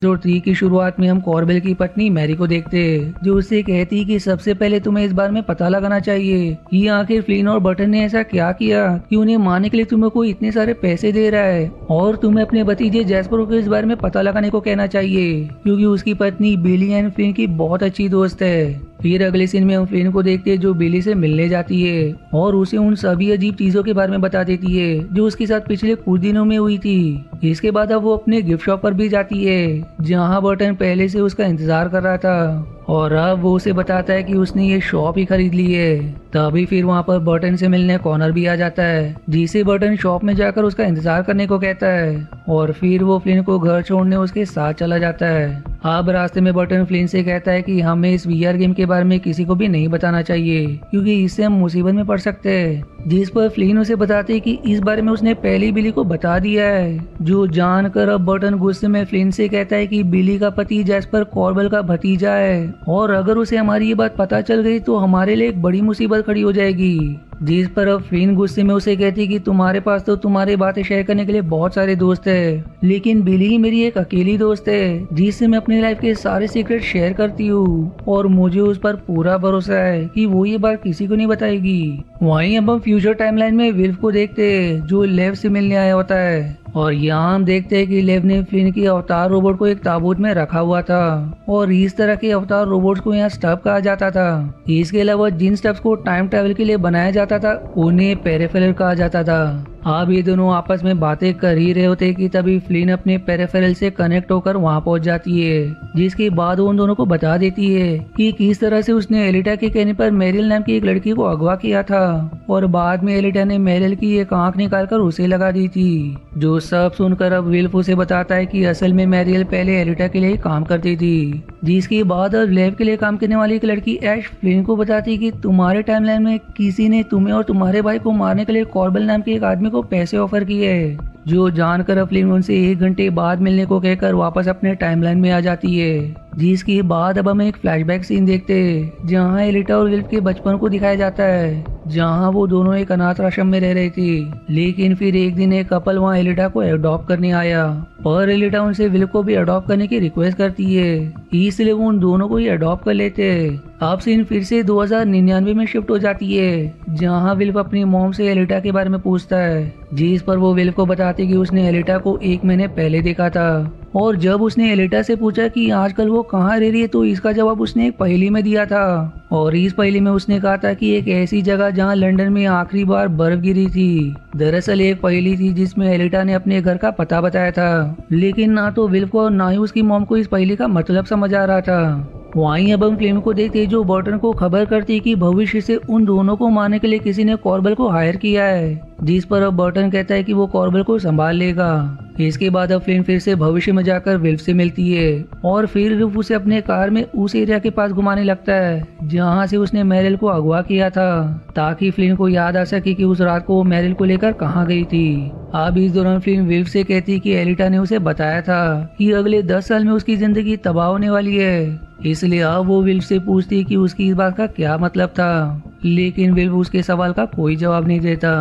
जो 3 की शुरुआत में हम कॉर्बेल की पत्नी मैरी को देखते जो उससे कहती कि सबसे पहले तुम्हें इस बारे में पता लगाना चाहिए कि आखिर फ्लिन और बटन ने ऐसा क्या किया कि उन्हें मारने के लिए तुम्हें कोई इतने सारे पैसे दे रहा है और तुम्हें अपने भतीजे जैस्पर को इस बारे में पता लगाने को कहना चाहिए क्योंकि उसकी पत्नी बिली एंड फ्लिन की बहुत अच्छी दोस्त है। फिर अगले सीन में हम फ्लिन को देखते हैं जो बिली से मिलने जाती है और उसे उन सभी अजीब चीजों के बारे में बता देती है जो उसके साथ पिछले कुछ दिनों में हुई थी। इसके बाद अब वो अपने गिफ्ट शॉप पर भी जाती है जहाँ बर्टन पहले से उसका इंतजार कर रहा था और अब वो उसे बताता है कि उसने ये शॉप ही खरीद ली है। तभी फिर वहाँ पर बर्टन से मिलने कॉर्नर भी आ जाता है जिसे बर्टन शॉप में जाकर उसका इंतजार करने को कहता है और फिर वो फ्लिन को घर छोड़ने उसके साथ चला जाता है। अब रास्ते में बर्टन फ्लिन से कहता है कि हमें इस वीआर गेम के बारे में किसी को भी नहीं बताना चाहिए क्योंकि इससे हम मुसीबत में पड़ सकते हैं। जिस पर फ्लिन उसे बताते हैं कि इस बारे में उसने पहले बिली को बता दिया है। जो जानकर अब बर्टन गुस्से में फ्लिन से कहता है कि बिली का पति जैस्पर कॉर्बेल का भतीजा है और अगर उसे हमारी ये बात पता चल गई तो हमारे लिए एक बड़ी मुसीबत खड़ी हो जाएगी। जिस पर अब फ्लिन गुस्से में उसे कहती कि तुम्हारे पास तो तुम्हारी बातें शेयर करने के लिए बहुत सारे दोस्त है लेकिन बिली ही मेरी एक अकेली दोस्त है जिससे मैं अपनी लाइफ के सारे सीक्रेट शेयर करती हूँ और मुझे उस पर पूरा भरोसा है कि वो ये बात किसी को नहीं बताएगी। वहीं अब हम फ्यूचर टाइमलाइन में विल्फ को देखते हैं जो लेव से मिलने आया होता है और यहाँ हम देखते हैं कि लेव ने फ्लिन की अवतार रोबोट को एक ताबूत में रखा हुआ था और इस तरह के अवतार रोबोट्स को यहाँ स्टफ कहा जाता था। इसके अलावा जिन स्टफ्स को टाइम ट्रैवल के लिए बनाया जाता था उन्हें पेरिफेरल कहा जाता था। अब ये दोनों आपस में बातें कर ही रहे होते कि तभी फ्लिन अपने पेरिफेरल से कनेक्ट होकर वहाँ पहुँच जाती है जिसके बाद उन दोनों को बता देती है कि किस तरह से उसने एलिटा के कहने पर मेरिल नाम की एक लड़की को अगवा किया था और बाद में एलिटा ने मेरिल की एक आंख निकालकर उसे लगा दी थी। जो सब सुनकर अब विल्फ उसे बताता है कि असल में मैरियल पहले एलिटा के लिए काम करती थी। जिसके बाद अब लैब के लिए काम करने वाली एक लड़की ऐश फ्लिन को बताती कि तुम्हारे टाइमलाइन में किसी ने तुम्हें और तुम्हारे भाई को मारने के लिए कॉर्बेल नाम के एक आदमी को पैसे ऑफर किए है। जो जानकर अब फ्लिन उनसे 1 घंटे बाद मिलने को कहकर वापस अपने टाइमलाइन में आ जाती है। जिसके बाद अब हम एक फ्लैशबैक सीन देखते हैं जहाँ एलिटा और विल्फ के बचपन को दिखाया जाता है जहाँ वो दोनों एक अनाथ आश्रम में रह रही थी लेकिन फिर एक दिन एक कपल वहाँ एलिटा को अडॉप्ट करने आया पर एलिटा उनसे विल्फ को भी अडॉप्ट करने की रिक्वेस्ट करती है इसलिए वो उन दोनों को ही अडॉप्ट कर लेते हैं। अब सीन फिर से 2099 में शिफ्ट हो जाती है जहाँ विल्फ अपनी मॉम से एलिटा के बारे में पूछता है जिस पर वो विल्फ को बताती कि उसने एलिटा को 1 महीने पहले देखा था और जब उसने एलिटा से पूछा कि आजकल वो कहाँ रह रही है तो इसका जवाब उसने एक पहेली में दिया था और इस पहेली में उसने कहा था कि एक ऐसी जगह जहाँ लंदन में आखिरी बार बर्फ गिरी थी। दरअसल एक पहेली थी जिसमें एलिटा ने अपने घर का पता बताया था लेकिन ना तो विल्फ को और ना ही उसकी मॉम को इस पहेली का मतलब समझ आ रहा था। वहीं अब हम फ्लिन को देखते जो बर्टन को खबर करती कि भविष्य से उन दोनों को मारने के लिए किसी ने कॉर्बेल को हायर किया है जिस पर अब बर्टन कहता है कि वो कॉर्बेल को संभाल लेगा। इसके बाद अब फ्लिन फिर से भविष्य में जाकर विल्फ से मिलती है और फिर विल्फ उसे अपने कार में उस एरिया के पास घुमाने लगता है जहां से उसने मैरिल को अगवा किया था ताकि फ्लिन को याद आ सके कि उस रात को वो मैरिल को लेकर कहां गई थी। अब इस दौरान फ्लिन विल्फ से कहती कि एलिटा ने उसे बताया था कि अगले 10 साल में उसकी जिंदगी तबाह होने वाली है इसलिए अब वो विल्फ से पूछती कि उसकी इस बात का क्या मतलब था लेकिन विल्फ उसके सवाल का कोई जवाब नहीं देता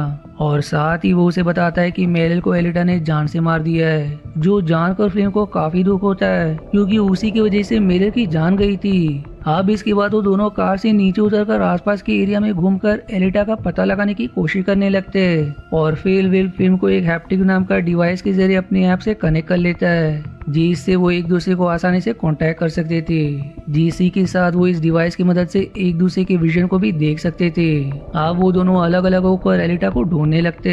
और साथ ही वो उसे बताता है कि मैरिल को एलिटा ने जान से मार दिया है। जो जानकर फ्लिन को काफी दुख होता है क्योंकि उसी की वजह से मैरिल की जान गई थी। अब इसके बाद वो दोनों कार से नीचे उतरकर आसपास के एरिया में घूमकर एलिटा का पता लगाने की कोशिश करने लगते हैं और फिर विल्फ फ्लिन को एक हैप्टिक नाम का डिवाइस के जरिए अपने ऐप से कनेक्ट कर लेता है जिससे वो एक दूसरे को आसानी से कांटेक्ट कर सकते थे। जिसी के साथ वो इस डिवाइस की मदद से एक दूसरे के विजन को भी देख सकते थे। अब वो दोनों अलग अलग होकर एलिटा को ढूंढने लगते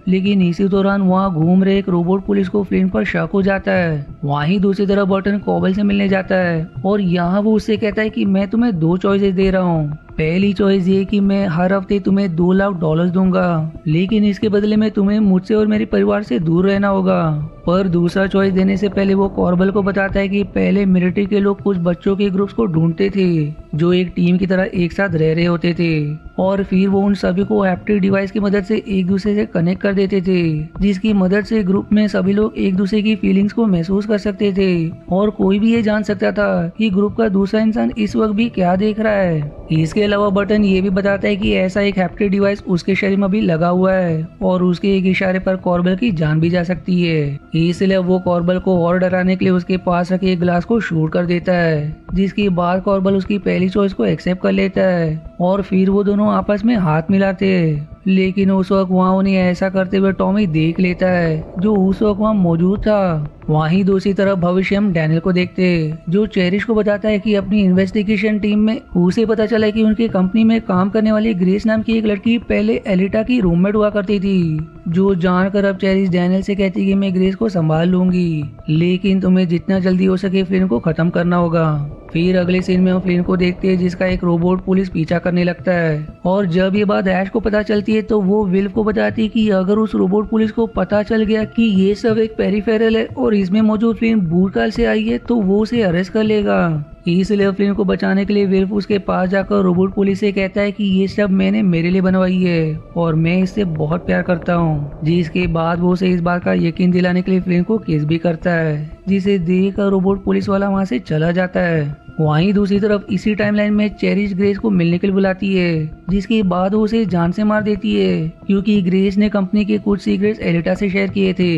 लेकिन इसी दौरान वहाँ घूम रहे एक रोबोट पुलिस को फ्लिन पर शक हो जाता है। वहीं दूसरी तरफ बर्टन कॉर्बेल से मिलने जाता है और यहाँ वो उससे कहता है कि मैं तुम्हें 2 चॉइसेस दे रहा हूँ। पहली चॉइस ये कि मैं हर हफ्ते तुम्हें $2 लाख दूंगा लेकिन इसके बदले में तुम्हें मुझसे और मेरे परिवार से दूर रहना होगा। पर दूसरा चॉइस देने से पहले वो कॉर्बेल को बताता है कि पहले मिलिट्री के लोग कुछ बच्चों के ग्रुप्स को ढूंढते थे जो एक टीम की तरह एक साथ रह रहे होते थे और फिर वो उन सभी को हैप्टिक डिवाइस की मदद से एक दूसरे से कनेक्ट कर देते थे, जिसकी मदद से ग्रुप में सभी लोग एक दूसरे की फीलिंग्स को महसूस कर सकते थे और कोई भी ये जान सकता था कि ग्रुप का दूसरा इंसान इस वक्त भी क्या देख रहा है। इसके अलावा बटन ये भी बताता है कि ऐसा एक हैप्टिक डिवाइस उसके शरीर में भी लगा हुआ है और उसके एक इशारे पर कॉर्बल की जान भी जा सकती है। इसलिए वो कॉर्बल को और डराने के लिए उसके पास रखे एक ग्लास को शूट कर देता है, जिसके बाद कॉर्बल उसकी पहली चॉइस को एक्सेप्ट कर लेता है और फिर वो दोनों आपस में हाथ मिलाते हैं। लेकिन उस वक्त वहाँ उन्हें ऐसा करते हुए टॉमी देख लेता है, जो उस वक्त वहाँ मौजूद था। वहीं दूसरी तरफ भविष्य हम डैनियल को देखते जो चेरिश को बताता है कि अपनी इन्वेस्टिगेशन टीम में उसे पता चला है कि उनकी कंपनी में काम करने वाली ग्रेस नाम की एक लड़की पहले एलिटा की रूममेट हुआ करती थी, जो जानकर अब चेरिश डैनियल से कहती कि मैं ग्रेस को संभाल लूंगी, लेकिन तुम्हें जितना जल्दी हो सके फ्लिन को खत्म करना होगा। फिर अगले सीन में हम फ्लिन को देखते हैं जिसका एक रोबोट पुलिस पीछा करने लगता है और जब ये बात ऐश को पता चलती है तो वो विल्फ को बताती कि अगर उस रोबोट पुलिस को पता चल गया कि ये सब एक पेरिफेरल है और इसमें मौजूद फ्लिन भूतकाल से आई है तो वो उसे अरेस्ट कर लेगा। इसलिए फ्लिन को बचाने के लिए विल्फ उसके पास जाकर रोबोट पुलिस से कहता है कि ये सब मैंने मेरे लिए बनवाई है और मैं इससे बहुत प्यार करता हूँ, जिसके बाद वो उसे इस बात का यकीन दिलाने के लिए फ्लिन को किस भी करता है, जिसे देखकर रोबोट पुलिस वाला वहाँ से चला जाता है। वहीं दूसरी तरफ इसी टाइमलाइन में चेरिश ग्रेस को मिलने के लिए बुलाती है, जिसके बाद वो उसे जान से मार देती है क्योंकि ग्रेस ने कंपनी के कुछ सीक्रेट्स एलिटा से शेयर किए थे।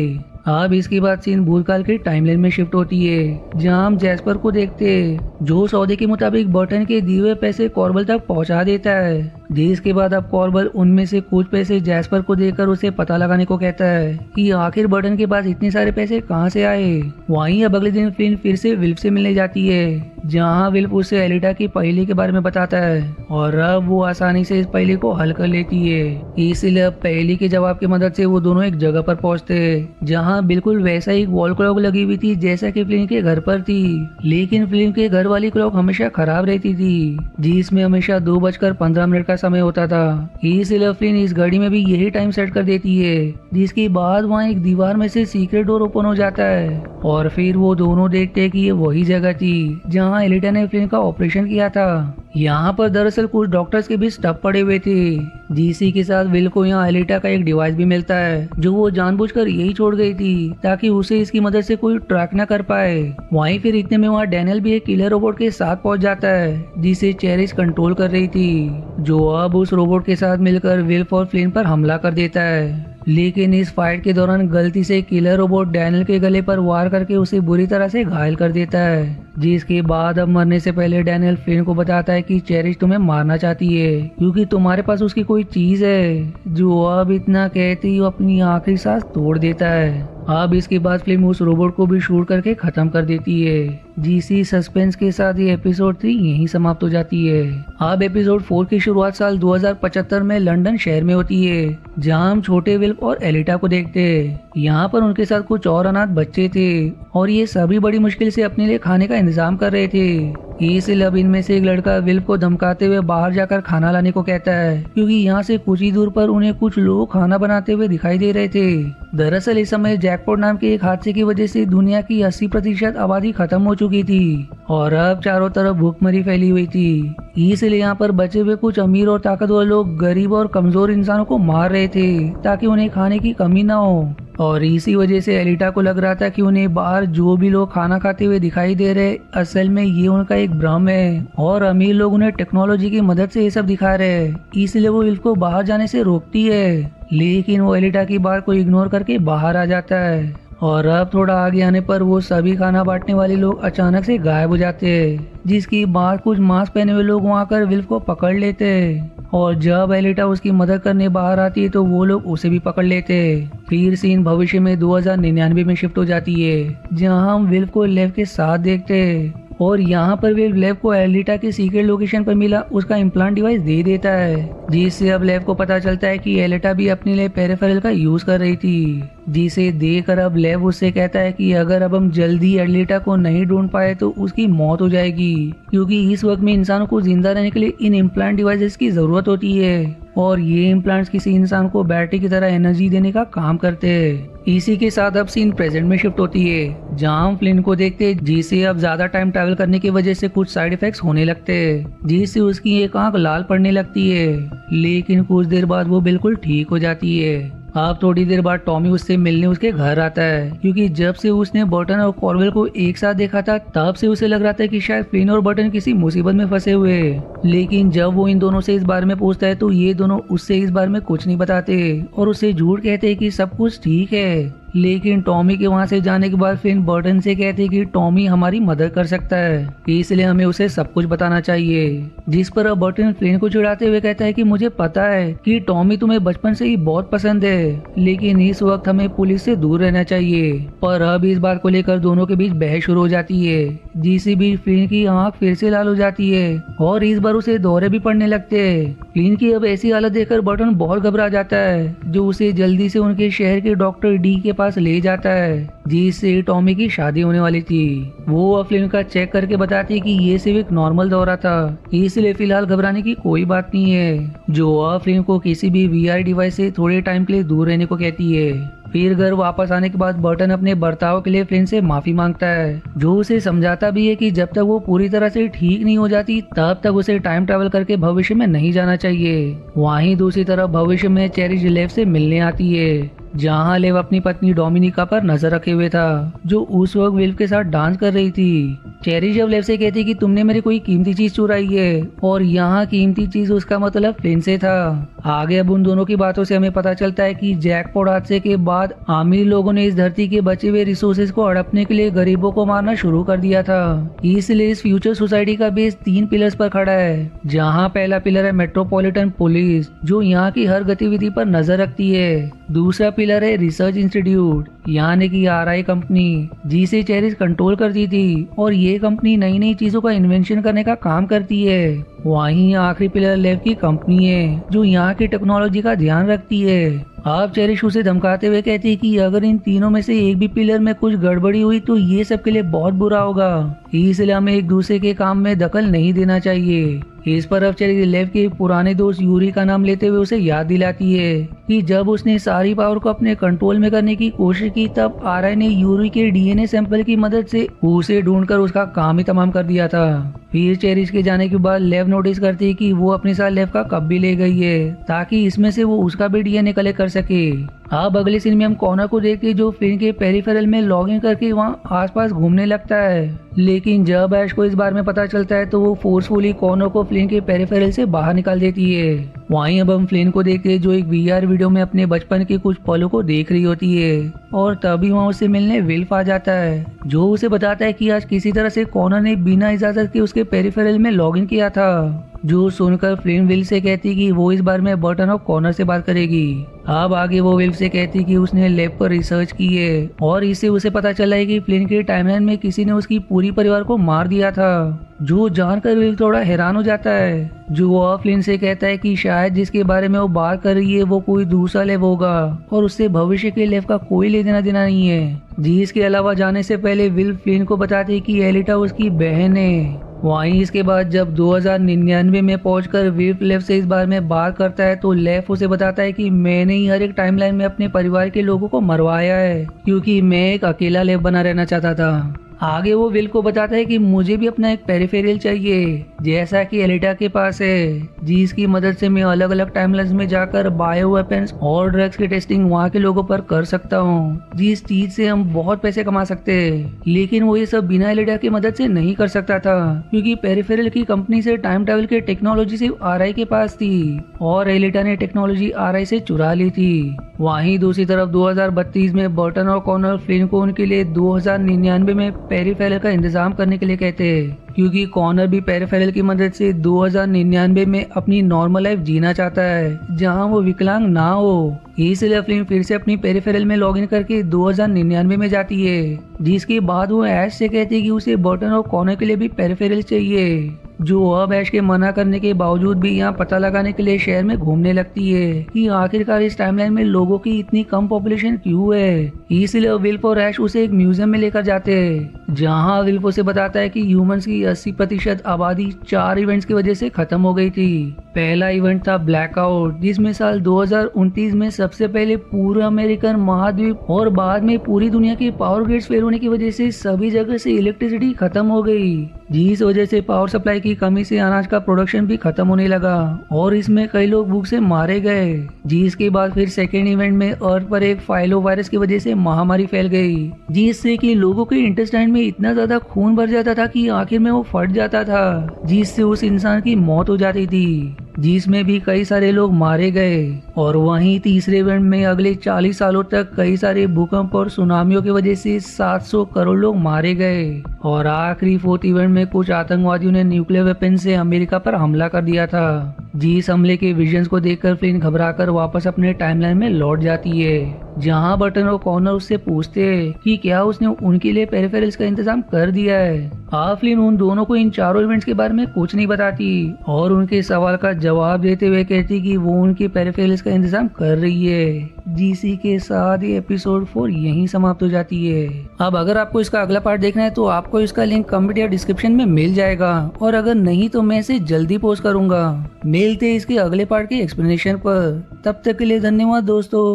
अब इसके बाद सीन भूतकाल के टाइमलाइन में शिफ्ट होती है, जहां हम जैस्पर को देखते हैं जो सौदे के मुताबिक बटन के दिए हुए पैसे कॉर्बल तक पहुंचा देता है, जिसके बाद अब कॉर्बल उनमें से कुछ पैसे जैस्पर को देकर उसे पता लगाने को कहता है कि आखिर बटन के पास इतने सारे पैसे कहां से आए। वहीं अब अगले दिन फ्लिन फिर से विल्फ से मिलने जाती है, जहां विल्फ उसे एलिटा की पहेली के बारे में बताता है और अब वो आसानी से इस पहेली को हल कर लेती है। इसलिए अब पहेली के जवाब की मदद से वो दोनों एक जगह पर पहुंचते हैं जहां बिल्कुल वैसा ही वॉल क्लॉक लगी हुई थी जैसा कि फ्लिन के घर पर थी, लेकिन फ्लिन के घर वाली क्लॉक हमेशा खराब रहती थी, जिसमें हमेशा 2:15 का समय होता था। इसलिए फ्लिन इस घड़ी में भी यही टाइम सेट कर देती है, जिसके बाद वहाँ एक दीवार में से सीक्रेट डोर ओपन हो जाता है और फिर वो दोनों देखते हैं कि ये वही जगह थी जहाँ एलिटा ने फ्लिन का ऑपरेशन किया था। यहाँ पर दरअसल कुछ डॉक्टर्स के भी स्टफ पड़े हुए थे, जिसी के साथ विल को यहाँ एलिटा का एक डिवाइस भी मिलता है जो वो जानबूझकर यही छोड़ गई थी ताकि उसे इसकी मदद से कोई ट्रैक न कर पाए। वहीं फिर इतने में वहाँ डैनियल भी एक किलर रोबोट के साथ पहुंच जाता है जिसे चेरिश कंट्रोल कर रही थी, जो अब उस रोबोट के साथ मिलकर विल्फ और फ्लिन पर हमला कर देता है। लेकिन इस फाइट के दौरान गलती से किलर रोबोट डैनियल के गले पर वार करके उसे बुरी तरह से घायल कर देता है, जिसके बाद अब मरने से पहले डैनियल फ्लिन को बताता है कि चेरिश तुम्हें मारना चाहती है क्योंकि तुम्हारे पास उसकी कोई चीज है, जो अब इतना कहती ही अपनी आखिरी सांस तोड़ देता है। अब इसके बाद फिल्म उस रोबोट को भी शूट करके खत्म कर देती है। जीसी सस्पेंस के साथ ये एपिसोड 3 यहीं समाप्त हो जाती है। अब एपिसोड 4 की शुरुआत साल 2075 में लंदन शहर में होती है, जहां हम छोटे विल्फ और एलिटा को देखते हैं। यहाँ पर उनके साथ कुछ और अनाथ बच्चे थे और ये सभी बड़ी मुश्किल से अपने लिए खाने का इंतजाम कर रहे थे। इसलिए अब इनमें से एक लड़का विल्फ को धमकाते हुए बाहर जाकर खाना लाने को कहता है, क्योंकि यहाँ से कुछ ही दूर पर उन्हें कुछ लोग खाना बनाते हुए दिखाई दे रहे थे। दरअसल इस समय जैकपॉट नाम के एक हादसे की वजह से दुनिया की 80% आबादी खत्म हो चुकी थी और अब चारों तरफ भूखमरी फैली हुई थी। इसलिए यहाँ पर बचे हुए कुछ अमीर और ताकतवर लोग गरीब और कमजोर इंसानों को मार रहे थे ताकि उन्हें खाने की कमी ना हो। और इसी वजह से एलिटा को लग रहा था कि उन्हें बाहर जो भी लोग खाना खाते हुए दिखाई दे रहे असल में ये उनका एक भ्रम है और अमीर लोग उन्हें टेक्नोलॉजी की मदद से ये सब दिखा रहे हैं। इसलिए वो विल्फ को बाहर जाने से रोकती है, लेकिन वो एलिटा की बात को इग्नोर करके बाहर आ जाता है। और अब थोड़ा आगे आने पर वो सभी खाना बांटने वाले लोग अचानक से गायब हो जाते हैं, जिसकी बाद कुछ मास्क पहने हुए लोग वहाँ कर विल्फ को पकड़ लेते हैं। और जब एलिटा उसकी मदद करने बाहर आती है तो वो लोग उसे भी पकड़ लेते हैं। फिर सीन भविष्य में 2099 में शिफ्ट हो जाती है, जहाँ हम विल्फ को लेव के साथ देखते हैं और यहाँ पर विल्फ लेव को एलिटा की सीक्रेट लोकेशन पर मिला उसका इम्प्लांट डिवाइस दे देता है, जिससे अब लेव को पता चलता है कि एलिटा भी अपने लिए पेरिफेरल का यूज कर रही थी। जिसे देखकर अब लेव उससे कहता है कि अगर अब हम जल्दी एलिटा को नहीं ढूंढ पाए तो उसकी मौत हो जाएगी, क्योंकि इस वक्त में इंसानों को जिंदा रहने के लिए इन इम्प्लांट डिवाइसेस की जरूरत होती है और ये इम्प्लांट्स किसी इंसान को बैटरी की तरह एनर्जी देने का काम करते हैं। इसी के साथ अब सीन प्रेजेंट में शिफ्ट होती है, जहां हम फ्लिन को देखते हैं जिसे अब ज्यादा टाइम ट्रैवल करने की वजह से कुछ साइड इफेक्ट्स होने लगते हैं, जिससे उसकी एक आंख लाल पड़ने लगती है, लेकिन कुछ देर बाद वो बिल्कुल ठीक हो जाती है। अब थोड़ी देर बाद टॉमी उससे मिलने उसके घर आता है, क्योंकि जब से उसने बर्टन और कॉर्वेल को एक साथ देखा था तब से उसे लग रहा था कि शायद फ्लिन और बर्टन किसी मुसीबत में फंसे हुए हैं। लेकिन जब वो इन दोनों से इस बारे में पूछता है तो ये दोनों उससे इस बारे में कुछ नहीं बताते और उससे झूठ कहते हैं कि सब कुछ ठीक है। लेकिन टॉमी के वहां से जाने के बाद फ्लिन बर्टन से कहते हैं कि टॉमी हमारी मदद कर सकता है, इसलिए हमें उसे सब कुछ बताना चाहिए। जिस पर अब बर्टन फ्लिन को चिढ़ाते हुए कहता है कि मुझे पता है कि टॉमी तुम्हें बचपन से ही बहुत पसंद है, लेकिन इस वक्त हमें पुलिस से दूर रहना चाहिए। पर अब इस बात को लेकर दोनों के बीच बहस शुरू हो जाती है, जिससे भी फ्लिन की आंख फिर से लाल हो जाती है और इस बार उसे दौरे भी पड़ने लगते हैं। फ्लिन की अब ऐसी हालत देखकर बर्टन बहुत घबरा जाता है, जो उसे जल्दी से उनके शहर के डॉक्टर डी के पास ले जाता है, जिससे टॉमी की शादी होने वाली थी। वो अब फ्लिन का चेक करके बताती है कि ये सिर्फ एक नॉर्मल दौरा था, इसलिए फिलहाल घबराने की कोई बात नहीं है। जो अब फ्लिन को किसी भी वीआर डिवाइस से थोड़े टाइम के लिए दूर रहने को कहती है। फिर घर वापस आने के बाद बर्टन अपने बर्ताव के लिए फ्लिन से माफी मांगता है, जो उसे समझाता भी है कि जब तक वो पूरी तरह से ठीक नहीं हो जाती तब तक उसे टाइम ट्रैवल करके भविष्य में नहीं जाना चाहिए। वहीं दूसरी तरफ भविष्य में चेरिश लेव से मिलने आती है, जहां लेव अपनी पत्नी डोमिनिका पर नजर रखे हुए था, जो उस वक्त विल्फ के साथ डांस कर रही थी। चेरिश जब लेव से कहती कि तुमने मेरी कोई कीमती चीज चुराई है, और यहाँ कीमती चीज उसका मतलब फ्लिन से था। आगे अब उन दोनों की बातों से हमें पता चलता है कि जैकपॉट हादसे के बाद अमीर लोगों ने इस धरती के बचे हुए रिसोर्सेज को हड़पने के लिए गरीबों को मारना शुरू कर दिया था। इसलिए इस फ्यूचर सोसाइटी का बेस 3 पिलर्स पर खड़ा है, जहाँ पहला पिलर है मेट्रोपॉलिटन पुलिस, जो यहाँ की हर गतिविधि पर नजर रखती है। दूसरा पिलर है रिसर्च इंस्टीट्यूट, यानी कि आरआई कंपनी, जिसे चेरिश कंट्रोल करती थी, और ये कंपनी नई नई चीजों का इन्वेंशन करने का काम करती है। वहीं आखिरी पिलर लेव की कंपनी है, जो यहाँ की टेक्नोलॉजी का ध्यान रखती है। आप चेरिश उसे धमकाते हुए कहती है कि अगर इन तीनों में से एक भी पिलर में कुछ गड़बड़ी हुई तो ये सबके लिए बहुत बुरा होगा, इसलिए हमें एक दूसरे के काम में दखल नहीं देना चाहिए। इस पर अब चेरिश लेव के पुराने दोस्त यूरी का नाम लेते हुए उसे याद दिलाती है कि जब उसने सारी पावर को अपने कंट्रोल में करने की कोशिश की तब आरआई ने यूरी के डीएनए सैंपल की मदद से उसे ढूंढकर उसका काम ही तमाम कर दिया था। फिर चेरिश के जाने के बाद लेव नोटिस करती है कि वो अपने साथ लेव का कप भी ले गई है, ताकि इसमें से वो उसका भी डीएनए कलेक्ट कर सके। अब अगले सीन में हम कॉनर को देखते हैं, जो फ्लिन के पेरिफेरल में लॉगिन करके वहाँ आसपास घूमने लगता है। लेकिन जब ऐश को इस बारे में पता चलता है तो वो फोर्सफुली कॉनर को फ्लिन के पेरिफेरल से बाहर निकाल देती है। वहीं अब हम फ्लिन को देखते हैं, जो एक वीआर वीडियो में अपने बचपन के कुछ पलों को देख रही होती है, और तभी वहाँ उससे मिलने विल्फ आ जाता है, जो उसे बताता है कि आज किसी तरह से कॉनर ने बिना इजाजत के उसके पेरिफेरल में लॉगिन किया था। जो सुनकर फ्लिन विल्फ से कहती कि वो इस बारे में बर्टन और कॉनर से बात करेगी। अब आगे वो विल्फ से कहती कि उसने लैब पर रिसर्च की है और इससे उसे पता चला है कि फ्लिन के टाइमलाइन में किसी ने उसकी पूरी परिवार को मार दिया था। जो जानकर विल्फ थोड़ा हैरान हो जाता है। जो फ्लिन से कहता है कि शायद जिसके बारे में वो बात कर रही है वो कोई दूसरा लेव होगा और उससे भविष्य के लेव का कोई लेना देना नहीं है। जिसके अलावा जाने से पहले विल्फ फ्लिन को बताते है कि एलिटा उसकी बहन है। वहीं इसके बाद जब 2099 में पहुंचकर विल्फ लेव से इस बारे में बात करता है तो लेव उसे बताता है कि मैंने ही हर एक टाइमलाइन में अपने परिवार के लोगों को मरवाया है, क्योंकि मैं एक अकेला लेव बना रहना चाहता था। आगे वो विल को बताता है कि मुझे भी अपना एक पेरिफेरल चाहिए, जैसा कि एलिटा के पास है, जिसकी मदद से मैं अलग अलग टाइमलाइंस में जाकर बायो वेपन्स और ड्रग्स की टेस्टिंग वहाँ के लोगों पर कर सकता हूँ, जिस चीज से हम बहुत पैसे कमा सकते हैं। लेकिन वो ये सब बिना एलिटा की मदद से नहीं कर सकता था, क्योंकि पेरिफेरल की कंपनी से टाइम ट्रैवल की टेक्नोलॉजी सिर्फ आरआई के पास थी और एलिटा ने टेक्नोलॉजी आरआई से चुरा ली थी। वहीं दूसरी तरफ 2032 में बर्टन और कॉनर फ्लिन को उनके लिए 2099 में पेरिफेरल का इंतजाम करने के लिए कहते हैं, क्योंकि कॉनर भी पेरिफेरल की मदद से 2099 में अपनी नॉर्मल लाइफ जीना चाहता है, जहां वो विकलांग ना हो। इसलिए फ्लिन फिर से अपनी पेरिफेरल में लॉगिन करके 2099 में जाती है, जिसके बाद वो ऐश से कहती है कि उसे बर्टन और कॉनर के लिए भी पेरिफेरल चाहिए। जो अब ऐश के मना करने के बावजूद भी यहाँ पता लगाने के लिए शहर में घूमने लगती है कि आखिरकार इस टाइमलाइन में लोगों की इतनी कम पॉपुलेशन क्यों है। इसलिए विल्फ और ऐश उसे एक म्यूजियम में लेकर जाते हैं, जहाँ विल्फ उसे बताता है कि ह्यूमंस की 80% आबादी 4 इवेंट्स की वजह से खत्म हो गई थी। पहला इवेंट था ब्लैकआउट, जिसमें साल 2029 में सबसे पहले पूरे अमेरिकन महाद्वीप और बाद में पूरी दुनिया के पावर ग्रिड्स फेल होने की वजह से सभी जगह से इलेक्ट्रिसिटी खत्म हो गई, जिस वजह से पावर सप्लाई की कमी से अनाज का प्रोडक्शन भी खत्म होने लगा और इसमें कई लोग भूख से मारे गए। जिसके बाद फिर सेकेंड इवेंट में अर्थ पर एक फाइलो वायरस की वजह से महामारी फैल गई, जिससे कि लोगों के इंटेस्टाइन में इतना ज्यादा खून भर जाता था कि आखिर में वो फट जाता था, जिससे उस इंसान की मौत हो जाती थी, जिसमें भी कई सारे लोग मारे गए। और वहीं तीसरे इवेंट में अगले 40 सालों तक कई सारे भूकंप और सुनामियों की वजह से 700 करोड़ लोग मारे गए। और आखिरी फोर्थ इवेंट में कुछ आतंकवादियों ने न्यूक्लियर वेपन से अमेरिका पर हमला कर दिया था। जिस हमले के विजन्स को देखकर फ्लिन घबराकर वापस अपने टाइमलाइन में लौट जाती है, जहां बटन और कॉर्नर उससे पूछते हैं कि क्या उसने उनके लिए पेरिफेरल्स का इंतजाम कर दिया है। फ्लिन उन दोनों को इन चारों इवेंट्स के बारे में कुछ नहीं बताती और उनके सवाल का जवाब देते हुए कहती कि वो उनके पेरिफेरल्स का इंतजाम कर रही है। जिसी के साथ ये एपिसोड 4 यहीं समाप्त हो जाती है। अब अगर आपको इसका अगला पार्ट देखना है तो आपको इसका लिंक कमेंट या डिस्क्रिप्शन में मिल जाएगा, और अगर नहीं तो मैं इसे जल्दी पोस्ट करूंगा। मिलते इसके अगले पार्ट के एक्सप्लेनेशन पर, तब तक के लिए धन्यवाद दोस्तों।